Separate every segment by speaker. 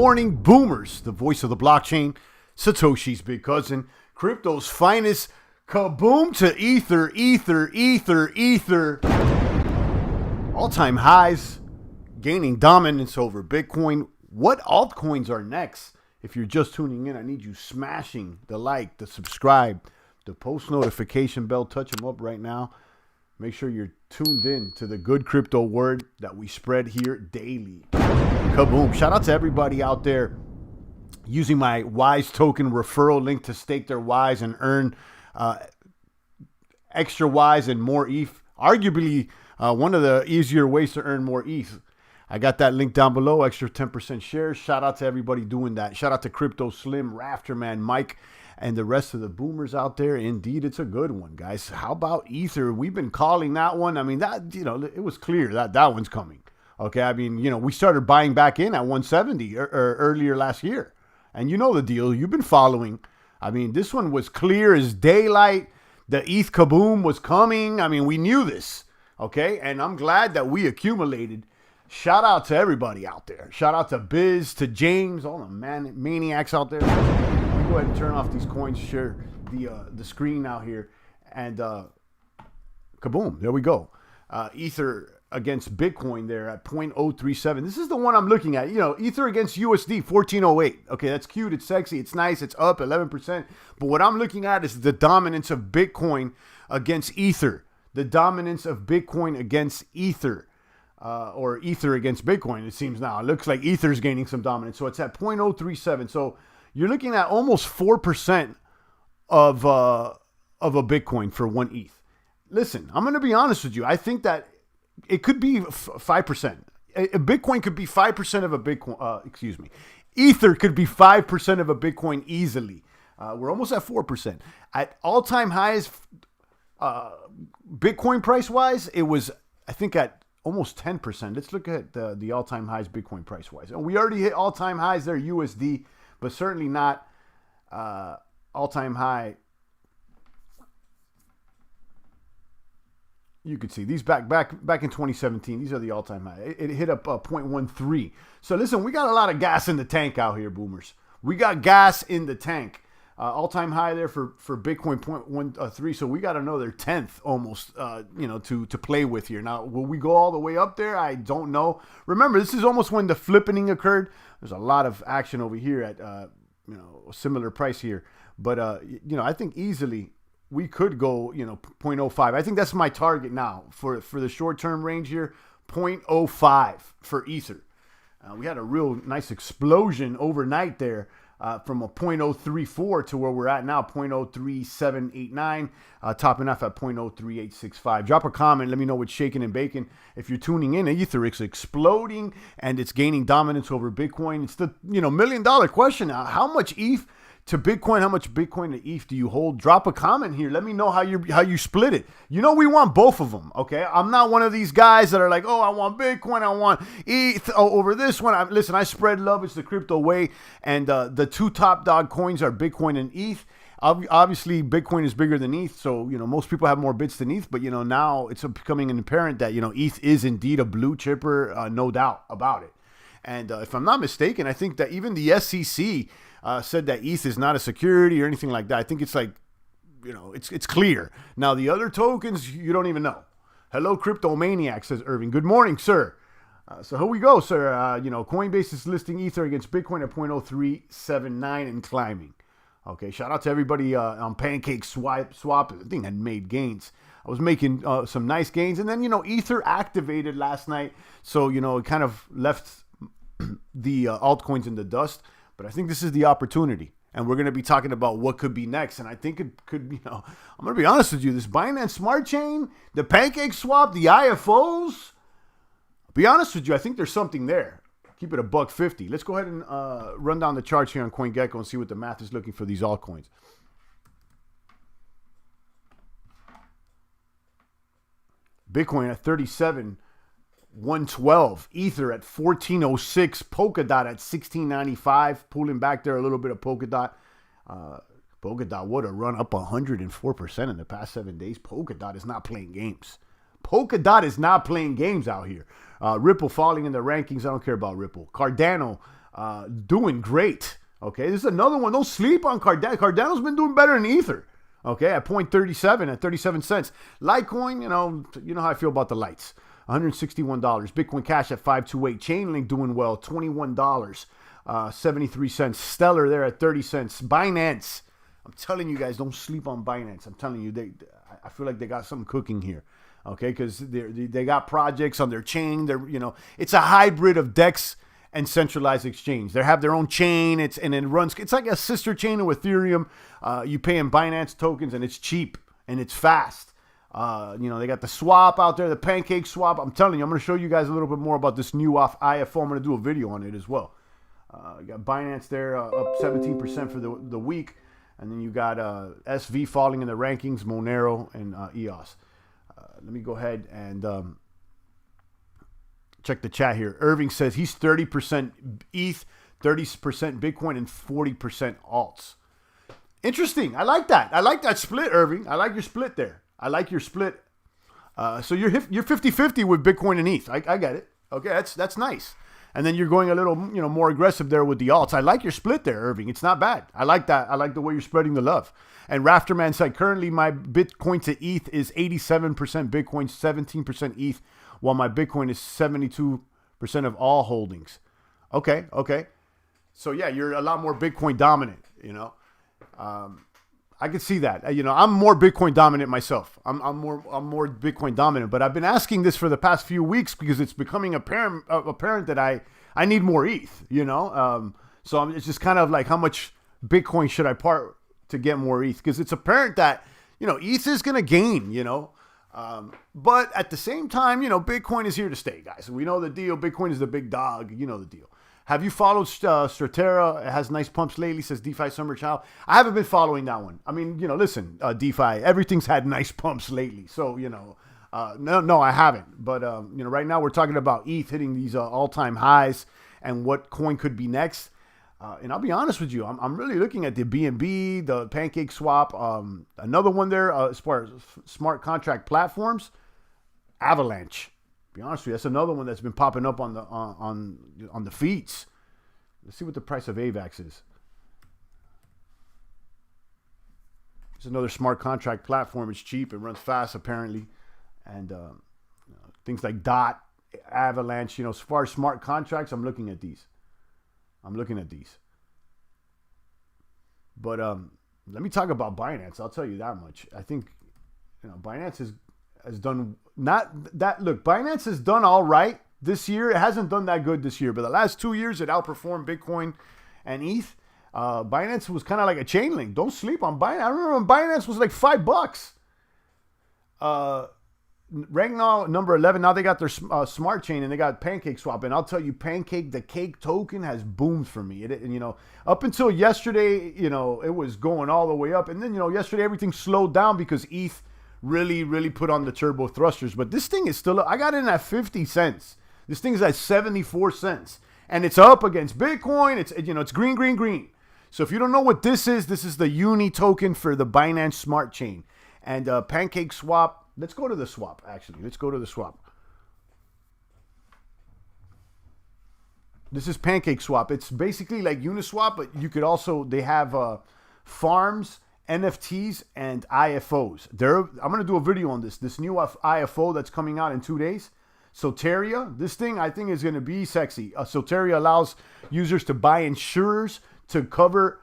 Speaker 1: morning, boomers. The voice of the blockchain, Satoshi's big cousin, crypto's finest. Kaboom to Ether, Ether, Ether, Ether. All-time highs, gaining dominance over Bitcoin. What altcoins are next? If you're just tuning in, I need you smashing the like, the subscribe, the post notification bell. Touch them up right now. Make sure you're tuned in to the good crypto word that we spread here daily. Kaboom. Shout out to everybody out there using my Wise token referral link to stake their Wise and earn extra Wise and more ETH. Arguably, one of the easier ways to earn more ETH. I got that link down below, extra 10% shares. Shout out to everybody doing that. Shout out to Crypto Slim, Rafterman, Mike, and the rest of the boomers out there. Indeed, it's a good one, guys. How about Ether? We've been calling that one. I mean, that, you know, it was clear that that one's coming. Okay, I mean, you know, we started buying back in at 170 or earlier last year. And you know the deal. You've been following. I mean, this one was clear as daylight. The ETH kaboom was coming. I mean, we knew this. Okay, and I'm glad that we accumulated. Shout out to everybody out there. Shout out to Biz, to James, all the maniacs out there. Let me go ahead and turn off these coins, share the screen out here, and kaboom, there we go. Ether against Bitcoin there at 0.037. This is the one I'm looking at. You know, Ether against USD, 1408. Okay, that's cute, it's sexy, it's nice, it's up 11%. But what I'm looking at is the dominance of Bitcoin against Ether. The dominance of Bitcoin against Ether. Or Ether against Bitcoin, it seems now. It looks like Ether's gaining some dominance. So it's at 0.037. So you're looking at almost 4% of a Bitcoin for one ETH. Listen, I'm going to be honest with you. I think that it could be 5%. A Bitcoin could be 5% of a Bitcoin. Ether could be 5% of a Bitcoin easily. We're almost at 4%. At all-time highs, Bitcoin price-wise, it was, I think, at almost 10%. Let's look at the all-time highs Bitcoin price-wise. And we already hit all-time highs there, USD, but certainly not all-time high. You could see these back in 2017. These are the all-time high. It hit up 0.13. So listen, we got a lot of gas in the tank out here, boomers. We got gas in the tank. All-time high there for Bitcoin 0.13. So we got another 10th almost, to play with here. Now, will we go all the way up there? I don't know. Remember, this is almost when the flippening occurred. There's a lot of action over here at, a similar price here. But, I think easily we could go, 0.05. I think that's my target now for the short-term range here, 0.05 for Ether. We had a real nice explosion overnight there. From a 0.034 to where we're at now, 0.03789, topping off at 0.03865. Drop a comment. Let me know what's shaking and baking. If you're tuning in, Ether is exploding and it's gaining dominance over Bitcoin. It's the $1 million question. How much ETH to Bitcoin? How much Bitcoin to ETH do you hold? Drop a comment here. Let me know how you split it. We want both of them. Okay, I'm not one of these guys that are like, oh, I want Bitcoin, I want ETH over this one. Listen, I spread love. It's the crypto way, and the two top dog coins are Bitcoin and ETH. Obviously, Bitcoin is bigger than ETH, so most people have more bits than ETH. But now it's becoming apparent that ETH is indeed a blue chipper, no doubt about it. And if I'm not mistaken, I think that even the SEC said that ETH is not a security or anything like that. I think it's like, it's clear. Now, the other tokens, you don't even know. Hello, Crypto Maniac, says Irving. Good morning, sir. So here we go, sir. Coinbase is listing Ether against Bitcoin at 0.0379 and climbing. Okay, shout out to everybody on Pancake Swap. The thing had made gains. I was making some nice gains. And then, Ether activated last night. So, it kind of left the altcoins in the dust. But I think this is the opportunity. And we're going to be talking about what could be next. And I think it could be, I'm going to be honest with you. This Binance Smart Chain, the Pancake Swap, the IFOs. I'll be honest with you. I think there's something there. Keep it $1.50. Let's go ahead and run down the charts here on CoinGecko and see what the math is looking for these altcoins. Bitcoin at 37,112. Ether at 1406. Polkadot at 1695. Pulling back there a little bit of Polkadot. Polkadot would have run up 104% in the past 7 days. Polkadot is not playing games. Polkadot is not playing games out here. Ripple falling in the rankings. I don't care about Ripple. Cardano doing great. Okay, this is another one. Don't sleep on Cardano. Cardano's been doing better than Ether. Okay, at 0.37, at 37 cents. Litecoin, you know how I feel about the lights. $161. Bitcoin Cash at 528. Chainlink doing well, $21. 73 cents. Stellar there at 30 cents. Binance. I'm telling you guys, don't sleep on Binance. I'm telling you, I feel like they got something cooking here. Okay, because they got projects on their chain. It's a hybrid of DEX and centralized exchange. They have their own chain. It's like a sister chain of Ethereum. You pay in Binance tokens, and it's cheap and it's fast. They got the swap out there, the Pancake Swap. I'm telling you, I'm going to show you guys a little bit more about this new IFO. I'm going to do a video on it as well. You got Binance there up 17% for the week. And then you got SV falling in the rankings, Monero, and EOS. Let me go ahead and check the chat here. Irving says he's 30% ETH, 30% Bitcoin, and 40% alts. Interesting. I like that. I like that split, Irving. I like your split there. I like your split. So you're 50-50 with Bitcoin and ETH. I get it. Okay, that's nice. And then you're going a little, more aggressive there with the alts. I like your split there, Irving. It's not bad. I like that. I like the way you're spreading the love. And Rafterman said, currently my Bitcoin to ETH is 87% Bitcoin, 17% ETH, while my Bitcoin is 72% of all holdings. Okay. So yeah, you're a lot more Bitcoin dominant, I could see that. I'm more Bitcoin dominant myself. I'm more Bitcoin dominant, but I've been asking this for the past few weeks because it's becoming apparent that I need more ETH, so it's just kind of like, how much Bitcoin should I part to get more ETH? Because it's apparent that, ETH is going to gain, but at the same time, Bitcoin is here to stay, guys. We know the deal. Bitcoin is the big dog. You know the deal. Have you followed Stratera? It has nice pumps lately, says DeFi Summer Child. I haven't been following that one. I mean, listen, DeFi, everything's had nice pumps lately. So, no, I haven't. But, right now we're talking about ETH hitting these all-time highs and what coin could be next. And I'll be honest with you, I'm really looking at the BNB, the Pancake Swap, another one there as far as smart contract platforms, Avalanche. Be honest with you, that's another one that's been popping up on the feeds. Let's see what the price of AVAX is. It's another smart contract platform. It's cheap. It runs fast, apparently. And things like DOT, Avalanche. As far as smart contracts, I'm looking at these. But let me talk about Binance. I'll tell you that much. I think Binance has done not that. Look, Binance has done all right this year. It hasn't done that good this year, but the last 2 years it outperformed Bitcoin and ETH. Binance was kind of like a chain link. Don't sleep on Binance. I remember when Binance was like $5. Right now, number 11. Now they got their smart chain and they got Pancake Swap. And I'll tell you, Pancake, the cake token, has boomed for me. Up until yesterday, it was going all the way up. And then, yesterday everything slowed down because ETH really put on the turbo thrusters. But this thing is still up. I got in at 50 cents. This thing is at 74 cents. And it's up against Bitcoin. It's green. So if you don't know what this is the Uni token for the Binance Smart Chain. And Pancake Swap. Let's go to the swap, actually. This is Pancake Swap. It's basically like Uniswap, but they have farms, NFTs, and IFOs. I'm going to do a video on this new IFO that's coming out in 2 days. Soteria, this thing I think is going to be sexy. Soteria allows users to buy insurance cover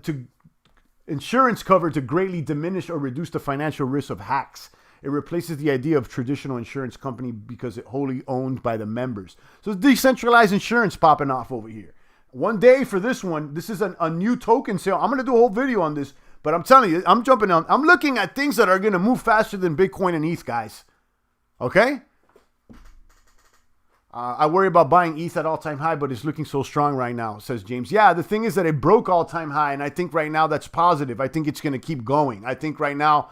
Speaker 1: to greatly diminish or reduce the financial risk of hacks. It replaces the idea of traditional insurance company because it's wholly owned by the members. So it's decentralized insurance popping off over here. One day for this one, this is a new token sale. I'm going to do a whole video on this, but I'm telling you, I'm looking at things that are going to move faster than Bitcoin and ETH, guys. Okay? I worry about buying ETH at all-time high, but it's looking so strong right now, says James. Yeah, the thing is that it broke all-time high, and I think right now that's positive. I think it's going to keep going. I think right now,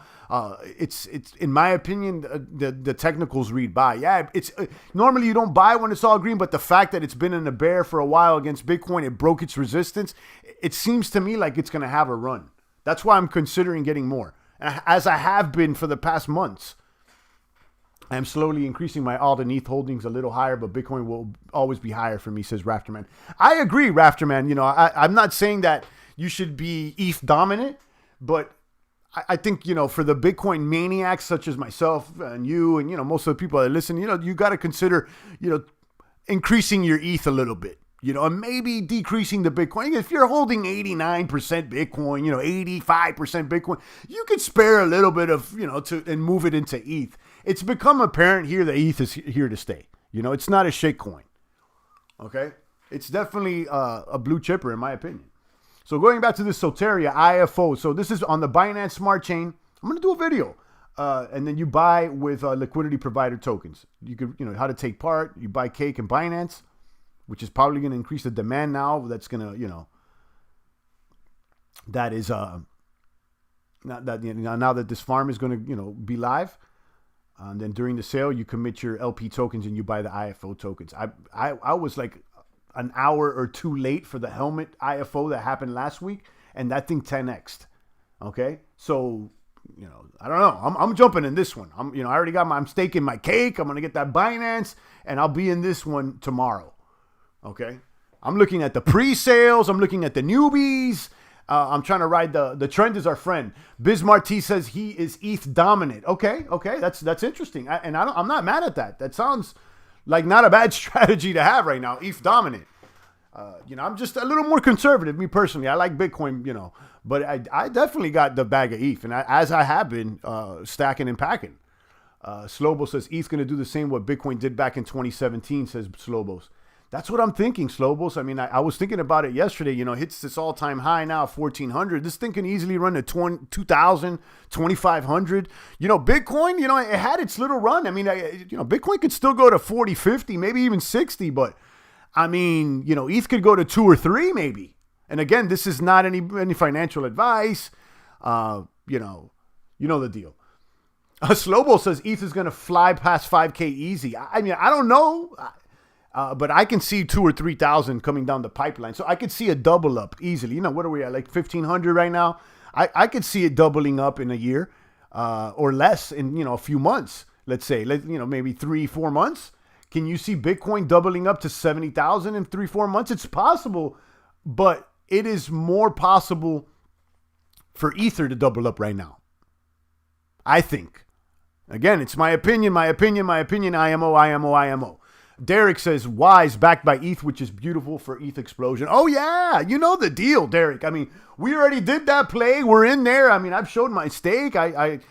Speaker 1: it's in my opinion, the technicals read buy. Yeah, it's normally you don't buy when it's all green, but the fact that it's been in a bear for a while against Bitcoin, it broke its resistance. It seems to me like it's going to have a run. That's why I'm considering getting more, as I have been for the past months. I am slowly increasing my alt and ETH holdings a little higher, but Bitcoin will always be higher for me, says Rafterman. I agree, Rafterman. You know, I'm not saying that you should be ETH dominant, but I think, you know, for the Bitcoin maniacs such as myself and you and, you know, most of the people that listen, you know, you got to consider, you know, increasing your ETH a little bit, you know, and maybe decreasing the Bitcoin. If you're holding 89% Bitcoin, you know, 85% Bitcoin, you could spare a little bit of, you know, and move it into ETH. It's become apparent here that ETH is here to stay. You know, it's not a shit coin. Okay. It's definitely a blue chipper in my opinion. So going back to this Soteria IFO. So this is on the Binance Smart Chain. I'm going to do a video. And then you buy with liquidity provider tokens. You could, you know, how to take part. You buy Cake and Binance, which is probably going to increase the demand now. That's going to, you know, that is, not that, you know, now that this farm is going to, you know, be live. And then during the sale, you commit your LP tokens and you buy the IFO tokens. I was like an hour or two late for the helmet IFO that happened last week, and that thing 10x'd. Okay, so you know, I don't know. I'm jumping in this one. I already got I'm staking my Cake. I'm gonna get that Binance, and I'll be in this one tomorrow. Okay, I'm looking at the pre-sales. I'm looking at the newbies. I'm trying to ride the trend is our friend. Bismarck T says he is ETH dominant. Okay, that's interesting, I'm not mad at that. That sounds like not a bad strategy to have right now. ETH dominant. You know, I'm just a little more conservative, me personally. I like Bitcoin, you know, but I definitely got the bag of ETH, and as I have been stacking and packing. Slobos says ETH's going to do the same what Bitcoin did back in 2017, says Slobos. That's what I'm thinking, Slobos. I mean, I was thinking about it yesterday. You know, hits this all-time high now, 1,400. This thing can easily run to 2,000, 2,500. You know, Bitcoin, you know, it had its little run. I mean, you know, Bitcoin could still go to 40, 50, maybe even 60. But, I mean, you know, ETH could go to 2 or 3 maybe. And, again, this is not any financial advice. You know the deal. Slobo says ETH is going to fly past 5K easy. I mean, I don't know. But I can see 2,000 or 3,000 coming down the pipeline. So I could see a double up easily. You know, what are we at? Like 1,500 right now? I could see it doubling up in a year or less in, you know, a few months. Let's say, you know, maybe 3-4 months. Can you see Bitcoin doubling up to 70,000 in 3-4 months? It's possible, but it is more possible for Ether to double up right now. I think. Again, it's my opinion. IMO. Derek says, Wise backed by ETH, which is beautiful for ETH explosion. Oh, yeah. You know the deal, Derek. I mean, we already did that play. We're in there. I mean, I've showed my stake. I'm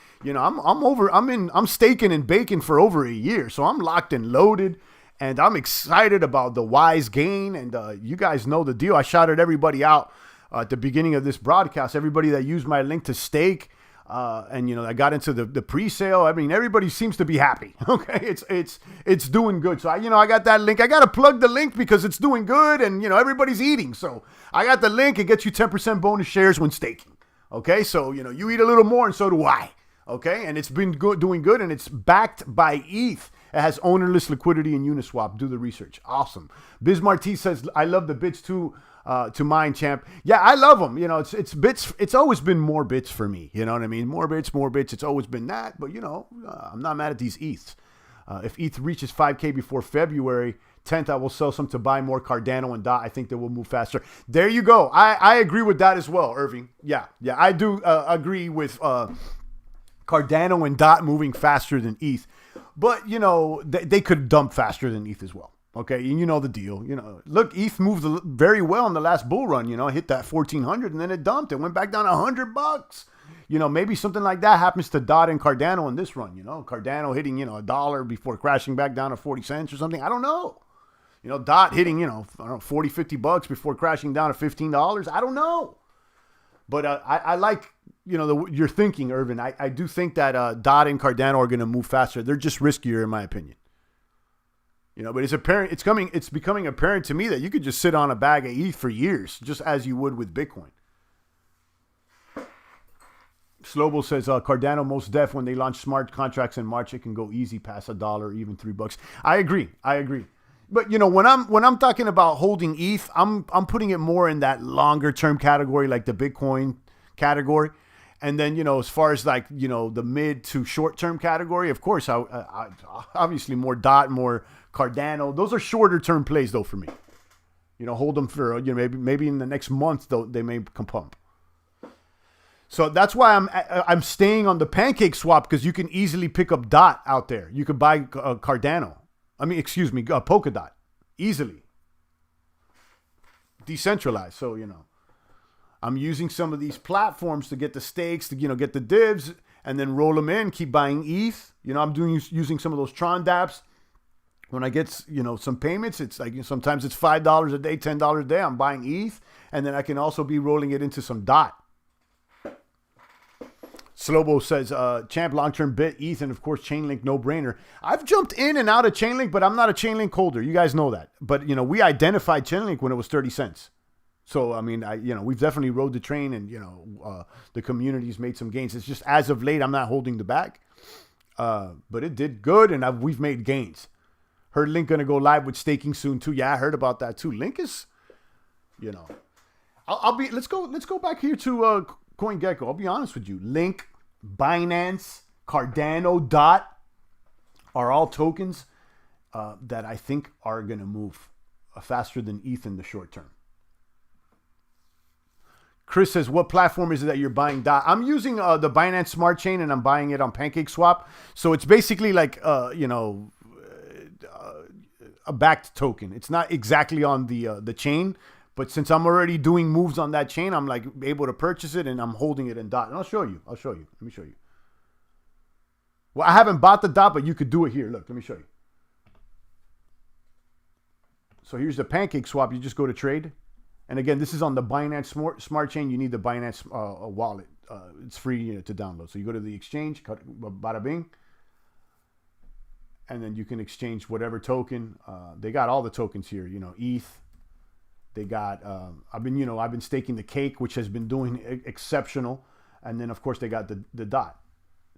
Speaker 1: staking and baking for over a year. So I'm locked and loaded. And I'm excited about the Wise gain. And you guys know the deal. I shouted everybody out at the beginning of this broadcast. Everybody that used my link to stake. And, you know, I got into the pre-sale. I mean, everybody seems to be happy. Okay. It's doing good. So I got that link. I got to plug the link because it's doing good and, you know, everybody's eating. So I got the link. It gets you 10% bonus shares when staking. Okay. So, you know, you eat a little more and so do I. Okay. And it's been doing good and it's backed by ETH. It has ownerless liquidity in Uniswap. Do the research. Awesome. Bismarck T says, I love the bits too. To mine, champ. Yeah, I love them. You know, it's bits. It's always been more bits for me. You know what I mean? More bits. It's always been that. But, you know, I'm not mad at these ETHs. If ETH reaches 5K before February 10th, I will sell some to buy more Cardano and DOT. I think they will move faster. There you go. I agree with that as well, Irving. Yeah, I do agree with Cardano and DOT moving faster than ETH. But, you know, they could dump faster than ETH as well. Okay, and you know the deal. You know, look, ETH moved very well in the last bull run. You know, hit that 1,400 and then it dumped. It went back down $100. You know, maybe something like that happens to DOT and Cardano in this run. You know, Cardano hitting, you know, $1 before crashing back down to 40 cents or something. I don't know. You know, DOT hitting, you know, I don't know, 40, 50 bucks before crashing down to $15. I don't know. But I like, you know, your thinking, Irvin. I do think that DOT and Cardano are going to move faster. They're just riskier, in my opinion. You know, but it's apparent. It's becoming apparent to me that you could just sit on a bag of ETH for years, just as you would with Bitcoin. Slobo says Cardano most def when they launch smart contracts in March, it can go easy past $1, even $3. I agree. But you know, when I'm talking about holding ETH, I'm putting it more in that longer term category, like the Bitcoin category. And then, as far as like, the mid to short term category, of course, I obviously more DOT, more Cardano. Those are shorter term plays though for me. Hold them for, maybe in the next month though, they may come pump. So that's why I'm staying on the Pancake Swap, because you can easily pick up DOT out there. You could buy Cardano. Polkadot easily. Decentralized. So, I'm using some of these platforms to get the stakes, to, get the divs, and then roll them in, keep buying ETH. I'm using some of those Tron dApps. When I get, some payments, it's like sometimes it's $5 a day, $10 a day. I'm buying ETH, and then I can also be rolling it into some DOT. Slobo says, Champ, long-term bit, ETH, and of course, Chainlink, no-brainer. I've jumped in and out of Chainlink, but I'm not a Chainlink holder. You guys know that. But, we identified Chainlink when it was 30 cents. So, I mean, we've definitely rode the train, and, the community's made some gains. It's just as of late, I'm not holding the bag. But it did good, and we've made gains. Heard Link going to go live with staking soon, too. Yeah, I heard about that, too. Link is, let's go back here to CoinGecko. I'll be honest with you. Link, Binance, Cardano, DOT are all tokens that I think are going to move faster than ETH in the short term. Chris says, what platform is it that you're buying DOT? I'm using the Binance Smart Chain, and I'm buying it on Pancake Swap. So it's basically like, a backed token. It's not exactly on the chain, but since I'm already doing moves on that chain, I'm like able to purchase it, and I'm holding it in DOT. And I'll show you. Let me show you. Well, I haven't bought the DOT, but you could do it here. Look, let me show you. So here's the Pancake Swap. You just go to trade. And again, this is on the Binance Smart Chain. You need the Binance wallet. It's free to download. So you go to the exchange, bada bing, and then you can exchange whatever token. They got all the tokens here. ETH. They got. I've been staking the Cake, which has been doing exceptional, and then of course they got the DOT.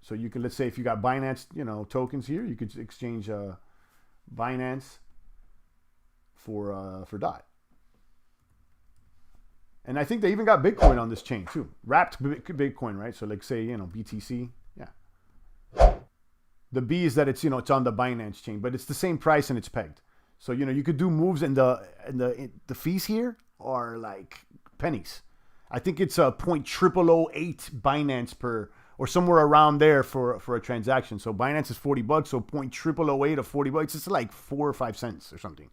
Speaker 1: So you can, let's say if you got Binance, tokens here, you could exchange Binance for DOT. And I think they even got Bitcoin on this chain too. Wrapped Bitcoin, right? So like say, BTC. Yeah. The B is that it's, it's on the Binance chain, but it's the same price and it's pegged. So, you could do moves, and the fees here are like pennies. I think it's a 0.0008 Binance per, or somewhere around there for a transaction. So Binance is $40, so 0.0008 of $40, it's like 4 or 5 cents or something.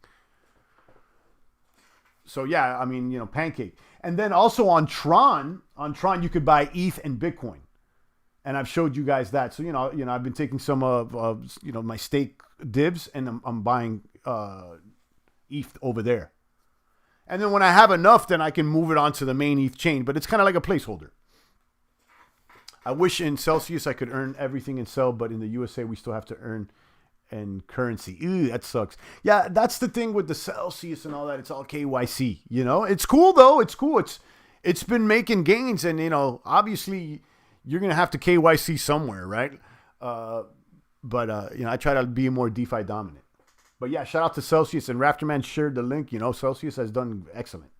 Speaker 1: So yeah, I mean, Pancake. And then also on Tron, you could buy ETH and Bitcoin. And I've showed you guys that. So, I've been taking some of my stake divs, and I'm buying ETH over there. And then when I have enough, then I can move it onto the main ETH chain, but it's kind of like a placeholder. I wish in Celsius I could earn everything in Cell, but in the USA we still have to earn in currency. Ew, that sucks. Yeah, that's the thing with the Celsius and all that. It's all KYC, It's cool though. It's cool. It's been making gains, and obviously you're going to have to KYC somewhere, right? But I try to be more DeFi dominant. But yeah, shout out to Celsius, and Rafterman shared the link. Celsius has done excellent.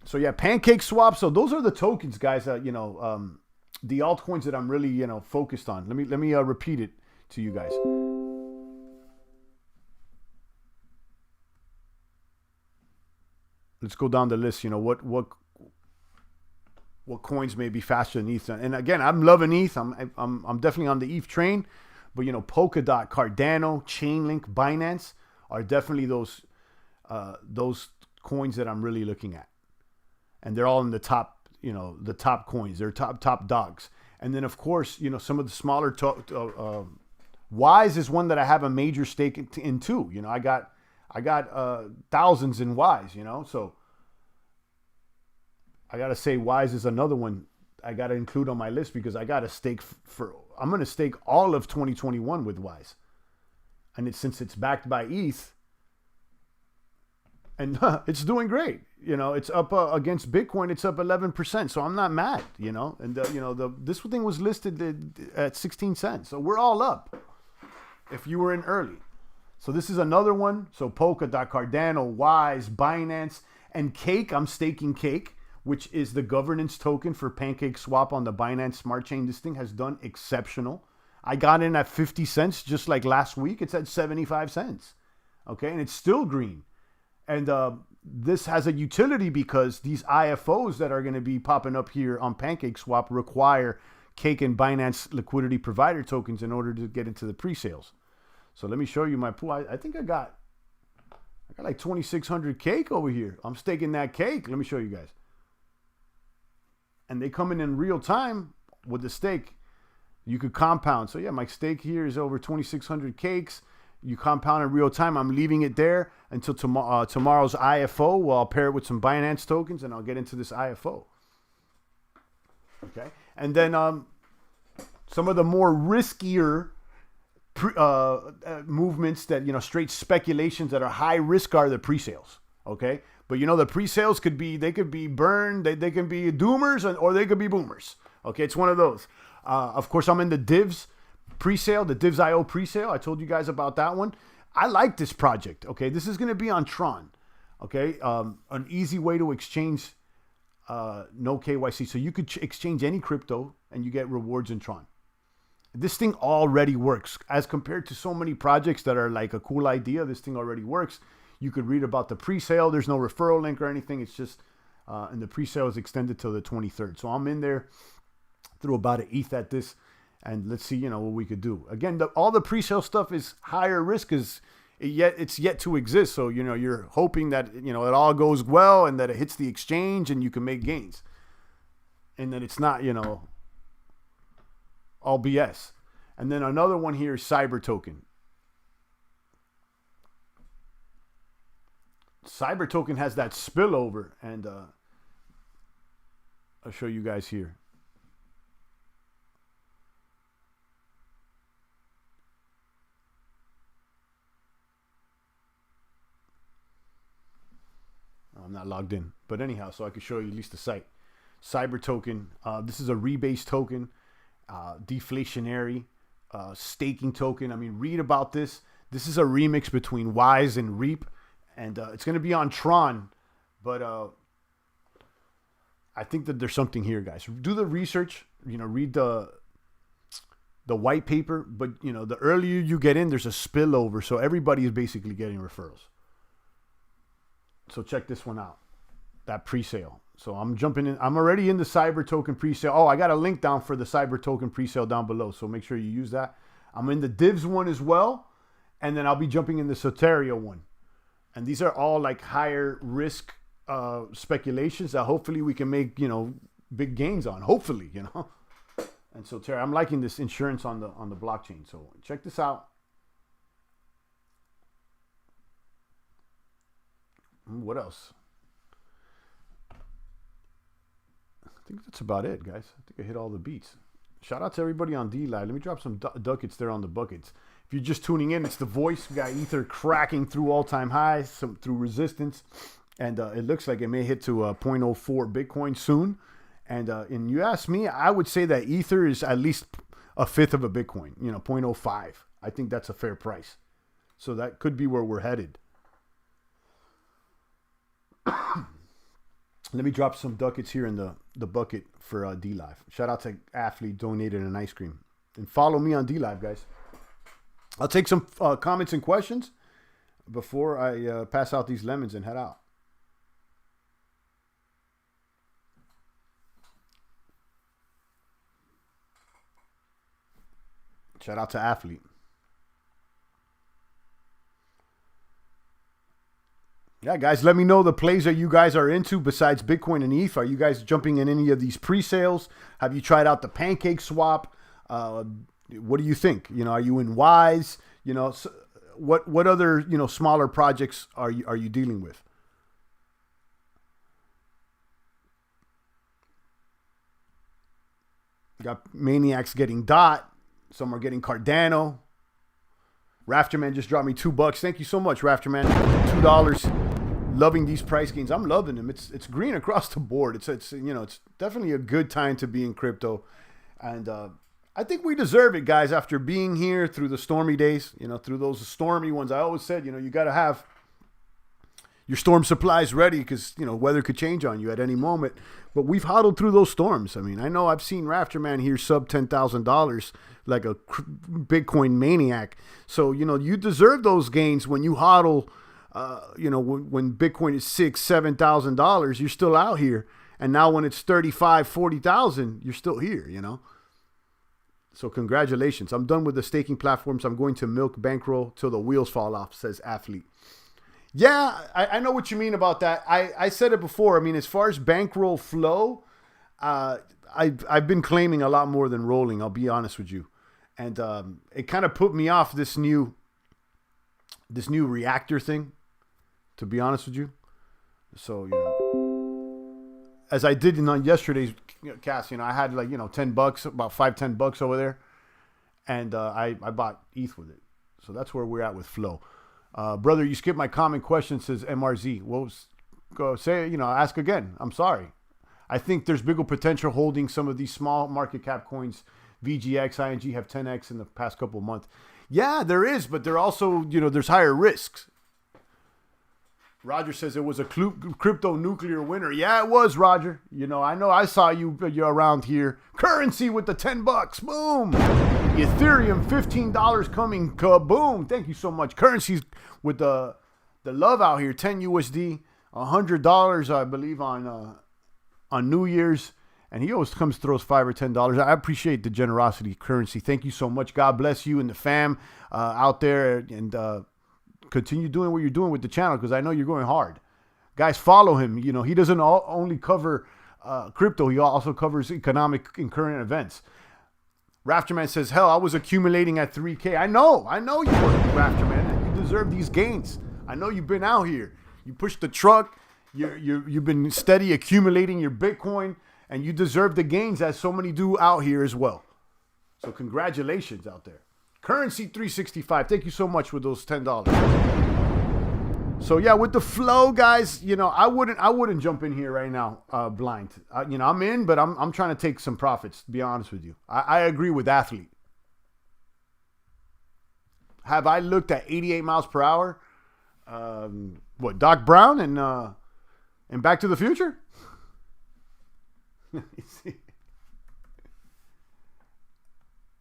Speaker 1: So yeah, Pancake Swap. So those are the tokens, guys. The altcoins that I'm really focused on. Let me repeat it to you guys. Let's go down the list. What coins may be faster than ETH? And again, I'm loving ETH. I'm definitely on the ETH train. But Polkadot, Cardano, Chainlink, Binance are definitely those coins that I'm really looking at. And they're all in the top, the top coins. They're top dogs. And then of course, some of the smaller Wise is one that I have a major stake in too. I got thousands in Wise. So I gotta say Wise is another one I gotta include on my list, because I got a stake I'm gonna stake all of 2021 with Wise, and since it's backed by ETH, and it's doing great. It's up against Bitcoin. It's up 11%. So I'm not mad. And this thing was listed at 16 cents. So we're all up. If you were in early. So this is another one. So Polkadot, Cardano, Wise, Binance, and Cake. I'm staking Cake. which is the governance token for Pancake Swap on the Binance Smart Chain. This thing has done exceptional. I got in at 50 cents just like last week. It's at 75 cents. Okay, and it's still green. And this has a utility because these IFOs that are going to be popping up here on Pancake Swap require Cake and Binance liquidity provider tokens in order to get into the pre-sales. So let me show you my pool. I think I got like 2,600 cake over here. I'm staking that cake. Let me show you guys. And they come in real time with the stake. You could compound. So yeah, my stake here is over 2,600 cakes. You compound in real time. I'm leaving it there until tomorrow's IFO. Well, I'll pair it with some Binance tokens and I'll get into this IFO. Okay. And then some of the more riskier movements that, you know, straight speculations that are high risk are the pre-sales. Okay. But you know, the pre-sales could be burned. They can be doomers or they could be boomers. Okay. It's one of those. Of course, I'm in the Divs pre-sale, the Divs IO pre-sale. I told you guys about that one. I like this project. Okay. This is going to be on Tron. Okay. An easy way to exchange no KYC. So you could exchange any crypto and you get rewards in Tron. This thing already works as compared to so many projects that are like a cool idea. This thing already works. You could read about the pre-sale. There's no referral link or anything. It's just, and the pre-sale is extended till the 23rd. So I'm in there through about an ETH at this, and let's see, you know, what we could do. Again, all the pre-sale stuff is higher risk, it's yet to exist. So, you know, you're hoping that, you know, it all goes well and that it hits the exchange and you can make gains. And that it's not, you know, all BS. And then another one here is Cyber Token. Cyber Token has that spillover, and I'll show you guys here. I'm not logged in, but anyhow, so I can show you at least the site. Cyber Token. This is a rebase token, deflationary staking token. I mean, read about this. This is a remix between Wise and Reap, and it's going to be on Tron, but I think that there's something here, guys. Do the research. You know, read the white paper, but you know, the earlier you get in, there's a spillover, so everybody is basically getting referrals. So check this one out, that pre-sale. So I'm jumping in. I'm already in the Cyber Token pre-sale. Oh, I got a link down for the Cyber Token pre-sale down below. So make sure you use that. I'm in the Divs one as well. And then I'll be jumping in the Soteria one. And these are all like higher risk speculations that hopefully we can make, you know, big gains on. Hopefully, you know. And Soteria, I'm liking this insurance on the blockchain. So check this out. What else? I think that's about it, guys. I think I hit all the beats. Shout out to everybody on D-Live. Let me drop some ducats there on the buckets. If you're just tuning in, it's the voice. We got Ether cracking through all-time highs, through resistance. And it looks like it may hit to 0.04 Bitcoin soon. And you ask me, I would say that Ether is at least a fifth of a Bitcoin, you know, 0.05. I think that's a fair price. So that could be where we're headed. Let me drop some ducats here in the bucket for D-Live. Shout out to Athlete donated an ice cream. And follow me on D-Live, guys. I'll take some comments and questions before I pass out these lemons and head out. Shout out to Athlete. Yeah, guys, let me know the plays that you guys are into besides Bitcoin and ETH. Are you guys jumping in any of these pre-sales? Have you tried out the Pancake Swap? What do you think? You know, are you in Wise? You know, so what other, you know, smaller projects are you dealing with? You got Maniacs getting DOT. Some are getting Cardano. Rafterman just dropped me $2. Thank you so much, Rafterman. $2. Loving these price gains. I'm loving them. It's green across the board. It's you know, it's definitely a good time to be in crypto, and I think we deserve it, guys. After being here through the stormy days, you know, through those stormy ones, I always said, you know, you your storm supply is ready because, weather could change on you at any moment. But we've hodled through those storms. I mean, I know I've seen Rafterman here sub $10,000 like a Bitcoin maniac. So, you deserve those gains when you hodl, when Bitcoin is $6,000, $7,000, you're still out here. And now when it's 35, 40,000, you're still here, So congratulations. I'm done with the staking platforms. I'm going to milk bankroll till the wheels fall off, says Athlete. Yeah, I know what you mean about that. I said it before. I mean, as far as bankroll flow, I've been claiming a lot more than rolling, I'll be honest with you. And it kind of put me off this new reactor thing, to be honest with you. So, as I did on yesterday's cast, I had like, $10, about $5-10 over there. And I bought ETH with it. So that's where we're at with flow. Brother, you skipped my common question, says MRZ. Go say, ask again. I'm sorry. I think there's bigger potential holding some of these small market cap coins. VGX, ING have 10x in the past couple of months. Yeah, there is, but there also, there's higher risks. Roger says it was a crypto nuclear winner. Yeah, it was, Roger. I know I saw you're around here. Currency with the $10. Boom. Ethereum, $15 coming. Kaboom. Thank you so much. Currencies with the love out here. 10 USD, $100, I believe, on New Year's. And he always comes throws $5 or $10. I appreciate the generosity, Currency. Thank you so much. God bless you and the fam out there. And continue doing what you're doing with the channel, because I know you're going hard. Guys, follow him. He doesn't only cover crypto. He also covers economic and current events. Rafterman says, hell, I was accumulating at 3K. I know you were, Rafterman. You deserve these gains. I know you've been out here. You pushed the truck. You've been steady accumulating your Bitcoin, and you deserve the gains as so many do out here as well. So congratulations out there. Currency 365. Thank you so much for those $10. So yeah, with the flow, guys, I wouldn't jump in here right now blind. I'm in, but I'm trying to take some profits, to be honest with you. I agree with Athlete. Have I looked at 88 miles per hour? Doc Brown and Back to the Future? Let me see.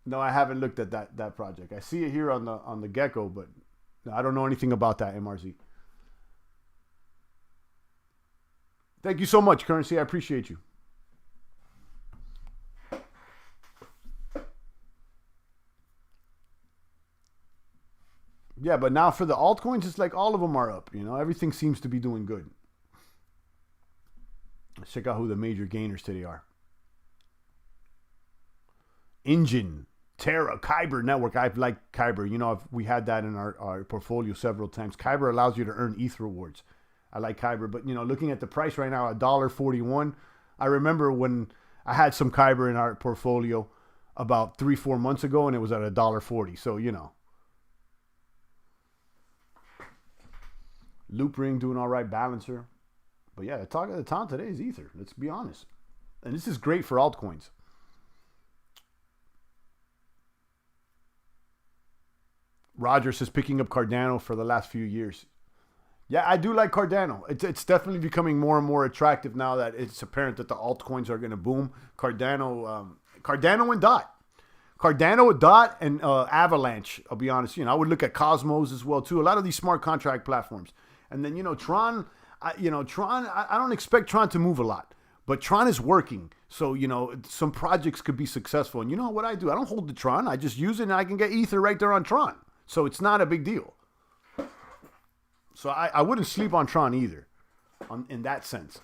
Speaker 1: No, I haven't looked at that project. I see it here on the Gecko, but I don't know anything about that, MRZ. Thank you so much, Currency. I appreciate you. Yeah, but now for the altcoins, it's like all of them are up. Everything seems to be doing good. Let's check out who the major gainers today are. Engine, Terra, Kyber Network. I like Kyber. We had that in our portfolio several times. Kyber allows you to earn ETH rewards. I like Kyber, but looking at the price right now, $1.41. I remember when I had some Kyber in our portfolio about 3-4 months ago, and it was at $1.40. So Loop Ring doing all right, Balancer. But yeah, the talk of the town today is Ether. Let's be honest, and this is great for altcoins. Roger says picking up Cardano for the last few years. Yeah, I do like Cardano. It's definitely becoming more and more attractive now that it's apparent that the altcoins are going to boom. Cardano and DOT. Cardano, DOT, and Avalanche, I'll be honest. I would look at Cosmos as well, too. A lot of these smart contract platforms. And then, Tron, I don't expect Tron to move a lot. But Tron is working. So, some projects could be successful. And you know what I do? I don't hold the Tron. I just use it and I can get Ether right there on Tron. So it's not a big deal. So I wouldn't sleep on Tron either, in that sense.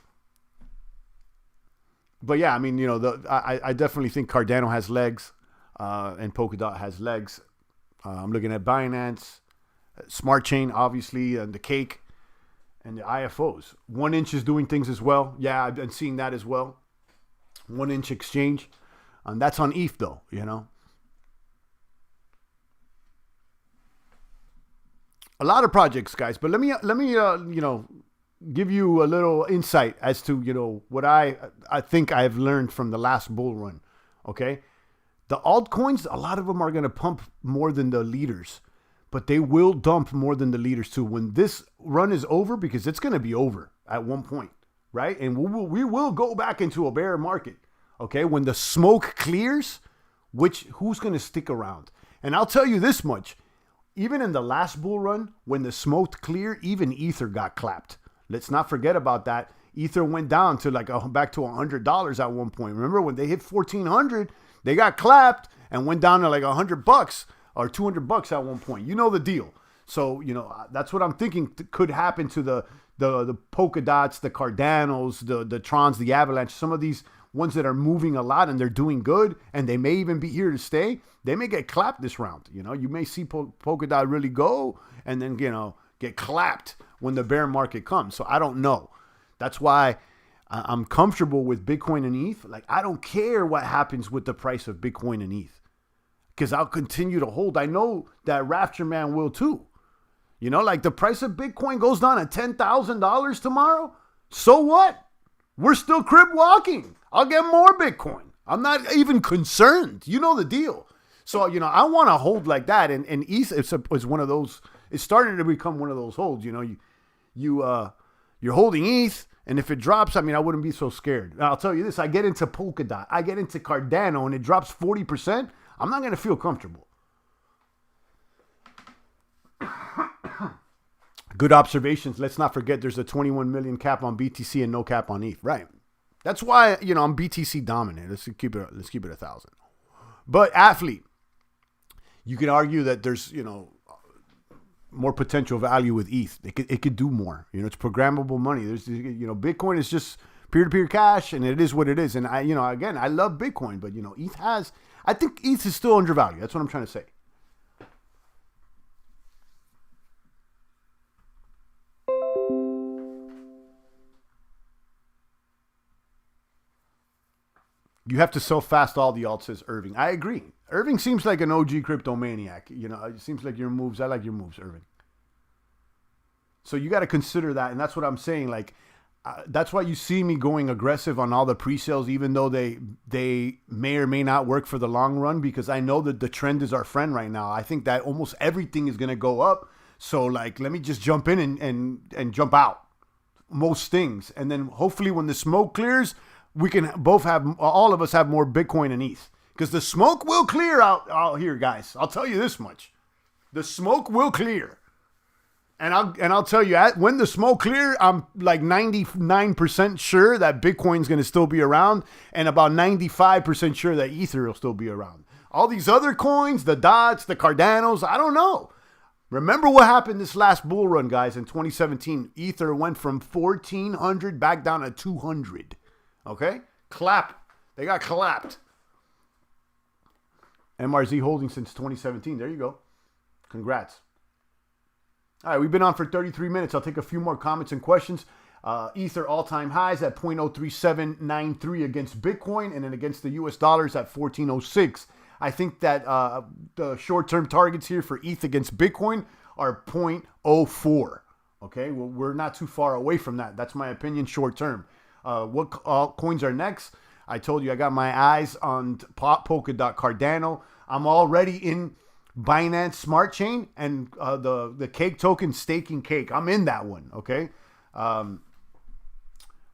Speaker 1: But yeah, I mean, I definitely think Cardano has legs, and Polkadot has legs. I'm looking at Binance, Smart Chain, obviously, and the Cake, and the IFOs. 1inch is doing things as well. Yeah, I've been seeing that as well. 1inch exchange, and that's on ETH though. A lot of projects, guys, but let me give you a little insight as to what I think I've learned from the last bull run. Okay, the altcoins, a lot of them are going to pump more than the leaders, but they will dump more than the leaders too. When this run is over, because it's going to be over at one point, right? And we will go back into a bear market, okay? When the smoke clears, who's going to stick around? And I'll tell you this much. Even in the last bull run, when the smoke cleared, even Ether got clapped. Let's not forget about that. Ether went down to back to $100 at one point. Remember when they hit 1,400, they got clapped and went down to like $100 or $200 at one point. You know the deal. So, that's what I'm thinking could happen to the polka dots, the Cardanos, the Trons, the Avalanche, some of these ones that are moving a lot and they're doing good and they may even be here to stay. They may get clapped this round. You may see polka dot really go and then, get clapped when the bear market comes. So I don't know. That's why I'm comfortable with Bitcoin and ETH. Like, I don't care what happens with the price of Bitcoin and ETH because I'll continue to hold. I know that Rapture Man will too. Like the price of Bitcoin goes down to $10,000 tomorrow. So what? We're still crib walking. I'll get more Bitcoin. I'm not even concerned. You know the deal. So, I want to hold like that. And ETH is one of those. It's starting to become one of those holds. You're holding ETH, and if it drops, I wouldn't be so scared. And I'll tell you this. I get into Polkadot. I get into Cardano, and it drops 40%. I'm not going to feel comfortable. Good observations. Let's not forget there's a 21 million cap on BTC and no cap on ETH. Right. That's why, I'm BTC dominant. Let's keep it 1,000. But athlete, you could argue that there's, more potential value with ETH. It could do more. It's programmable money. There's, Bitcoin is just peer-to-peer cash, and it is what it is. And I love Bitcoin, but I think ETH is still undervalued. That's what I'm trying to say. You have to sell fast all the alts, says Irving. I agree. Irving seems like an OG crypto maniac. It seems like your moves. I like your moves, Irving. So you got to consider that. And that's what I'm saying. Like, that's why you see me going aggressive on all the pre-sales, even though they may or may not work for the long run, because I know that the trend is our friend right now. I think that almost everything is going to go up. So, like, let me just jump in and jump out. Most things. And then hopefully when the smoke clears, we can all of us have more Bitcoin and ETH. Because the smoke will clear out here, guys. I'll tell you this much. The smoke will clear. And I'll tell you, when the smoke clear, I'm like 99% sure that Bitcoin's going to still be around. And about 95% sure that Ether will still be around. All these other coins, the dots, the Cardanos, I don't know. Remember what happened this last bull run, guys, in 2017. Ether went from 1,400 back down to 200. Okay? They got clapped. MRZ holding since 2017. There you go. Congrats. All right, we've been on for 33 minutes. I'll take a few more comments and questions. Ether all-time highs at 0.03793 against Bitcoin, and then against the US dollars at 1406. I think that the short-term targets here for ETH against Bitcoin are 0.04. Okay, well, we're not too far away from that. That's my opinion short-term. What coins are next? I told you I got my eyes on Polkadot Cardano. I'm already in Binance Smart Chain and the Cake token staking Cake. I'm in that one, okay?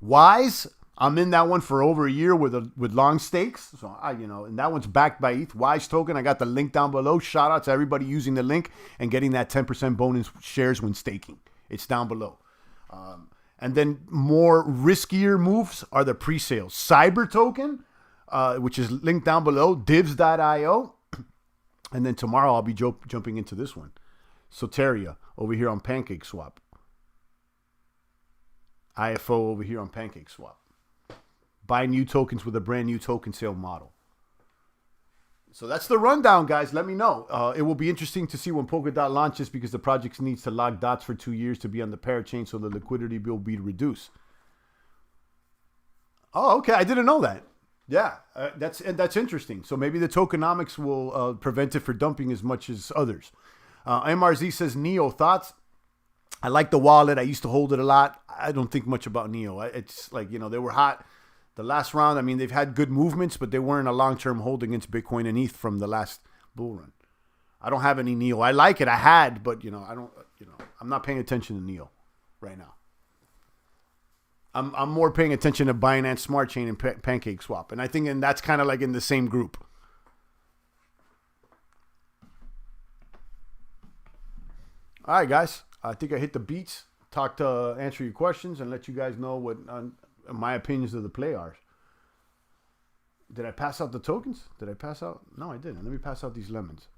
Speaker 1: Wise, I'm in that one for over a year with long stakes. So and that one's backed by ETH. Wise token, I got the link down below. Shout out to everybody using the link and getting that 10% bonus shares when staking. It's down below. And then more riskier moves are the pre-sales. Cyber token, which is linked down below, divs.io. And then tomorrow I'll be jumping into this one. Soteria over here on Pancake Swap. IFO over here on Pancake Swap. Buy new tokens with a brand new token sale model. So that's the rundown, guys. Let me know. It will be interesting to see when Polkadot launches because the project needs to lock dots for 2 years to be on the parachain so the liquidity will be reduced. Oh, okay. I didn't know that. Yeah, that's interesting. So maybe the tokenomics will prevent it from dumping as much as others. MRZ says, Neo, thoughts? I like the wallet. I used to hold it a lot. I don't think much about Neo. It's like, they were hot. The last round, I mean, they've had good movements, but they weren't a long-term hold against Bitcoin and ETH from the last bull run. I don't have any NEO. I like it. I had, but I don't. I'm not paying attention to NEO right now. I'm more paying attention to Binance Smart Chain and Pancake Swap, and I think that's kind of like in the same group. All right, guys. I think I hit the beats. Answer your questions and let you guys know what my opinions of the play are. Did I pass out the tokens? Did I pass out? No, I didn't. Let me pass out these lemons.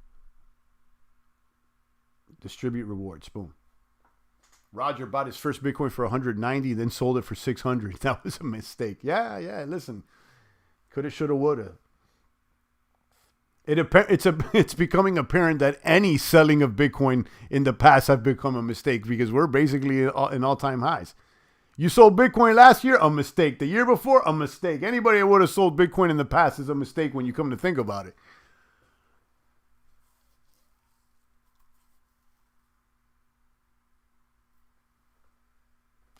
Speaker 1: Distribute rewards. Boom. Roger bought his first Bitcoin for 190, then sold it for 600. That was a mistake. Yeah. Listen, coulda, shoulda, woulda. It's becoming apparent that any selling of Bitcoin in the past have become a mistake because we're basically in all-time highs. You sold Bitcoin last year, a mistake. The year before, a mistake. Anybody that would have sold Bitcoin in the past is a mistake when you come to think about it.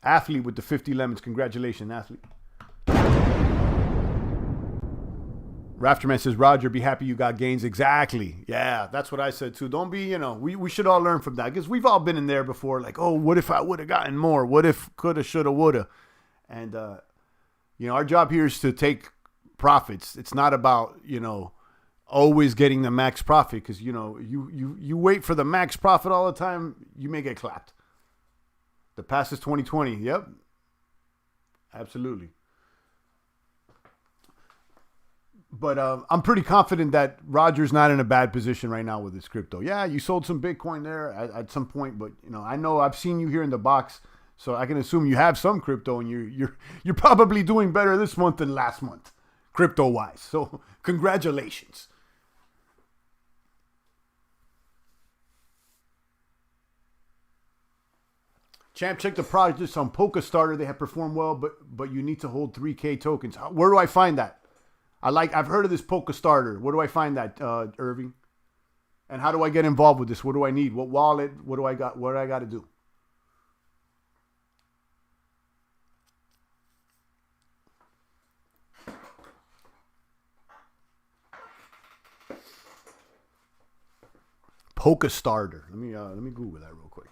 Speaker 1: Athlete with the 50 lemons. Congratulations, athlete. Rafterman says, Roger, be happy you got gains. Exactly. Yeah, that's what I said too. Don't be, we should all learn from that because we've all been in there before. Like, oh, what if I would have gotten more? What if coulda, shoulda, woulda? And, our job here is to take profits. It's not about, always getting the max profit because, you wait for the max profit all the time, you may get clapped. The past is 2020. Yep. Absolutely. But I'm pretty confident that Roger's not in a bad position right now with his crypto. Yeah, you sold some Bitcoin there at some point, but I know I've seen you here in the box, so I can assume you have some crypto, and you're probably doing better this month than last month, crypto wise. So congratulations. Champ, check the projects on Polka Starter. They have performed well, but you need to hold 3K tokens. Where do I find that? I've heard of this Polka Starter. Where do I find that, Irving? And how do I get involved with this? What do I need? What wallet? What do I got? What do I got to do? Polka Starter. Let me Google that real quick.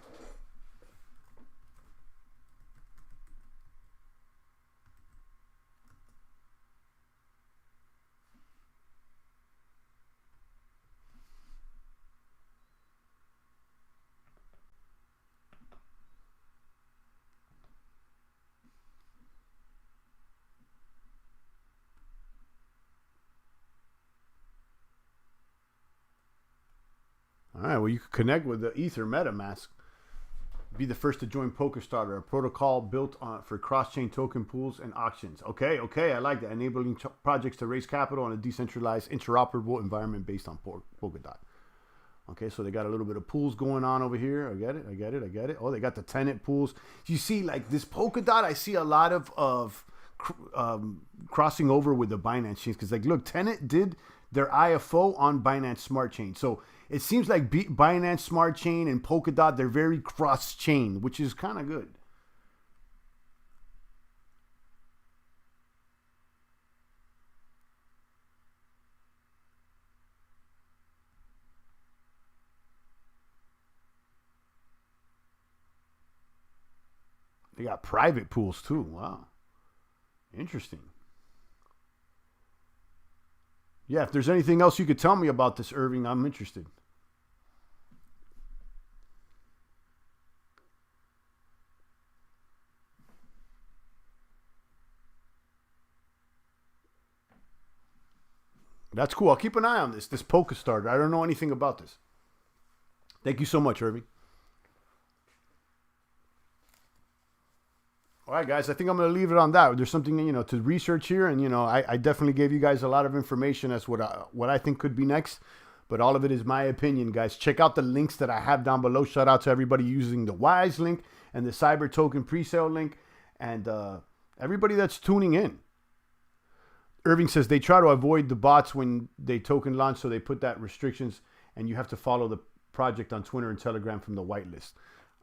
Speaker 1: All right, well, you can connect with the Ether MetaMask. Be the first to join Polka Starter, a protocol built for cross-chain token pools and auctions. Okay, I like that. Enabling projects to raise capital in a decentralized, interoperable environment based on Polkadot. Okay, so they got a little bit of pools going on over here. I get it. Oh, they got the tenant pools. You see, like this Polkadot, I see a lot of crossing over with the Binance chains because, like, look, Tenant did their IFO on Binance Smart Chain. So it seems like Binance Smart Chain and Polkadot, they're very cross-chain, which is kind of good. They got private pools too. Wow. Interesting. Yeah, if there's anything else you could tell me about this, Irving, I'm interested. That's cool. I'll keep an eye on this Polka Starter. I don't know anything about this. Thank you so much, Irving. All right, guys, I think I'm going to leave it on that. There's something, to research here. And, I definitely gave you guys a lot of information as what I think could be next. But all of it is my opinion, guys. Check out the links that I have down below. Shout out to everybody using the Wise link and the Cyber Token presale link. And everybody that's tuning in. Irving says they try to avoid the bots when they token launch. So they put that restrictions. And you have to follow the project on Twitter and Telegram from the whitelist.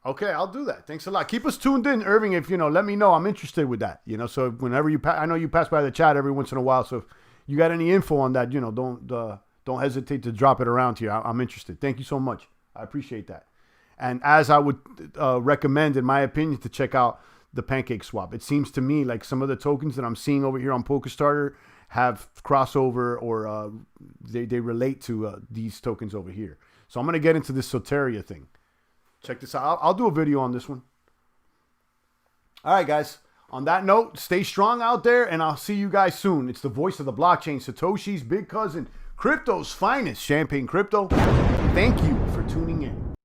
Speaker 1: Okay, I'll do that. Thanks a lot. Keep us tuned in, Irving. If let me know. I'm interested with that. So whenever I know you pass by the chat every once in a while. So if you got any info on that, don't don't hesitate to drop it around to you. I'm interested. Thank you so much. I appreciate that. And as I would recommend, in my opinion, to check out the Pancake Swap. It seems to me like some of the tokens that I'm seeing over here on PokerStarter have crossover, or they relate to these tokens over here. So I'm going to get into this Soteria thing. Check this out. I'll do a video on this one. All right, guys. On that note, stay strong out there, and I'll see you guys soon. It's the voice of the blockchain, Satoshi's big cousin, crypto's finest, Champagne Crypto. Thank you for tuning in.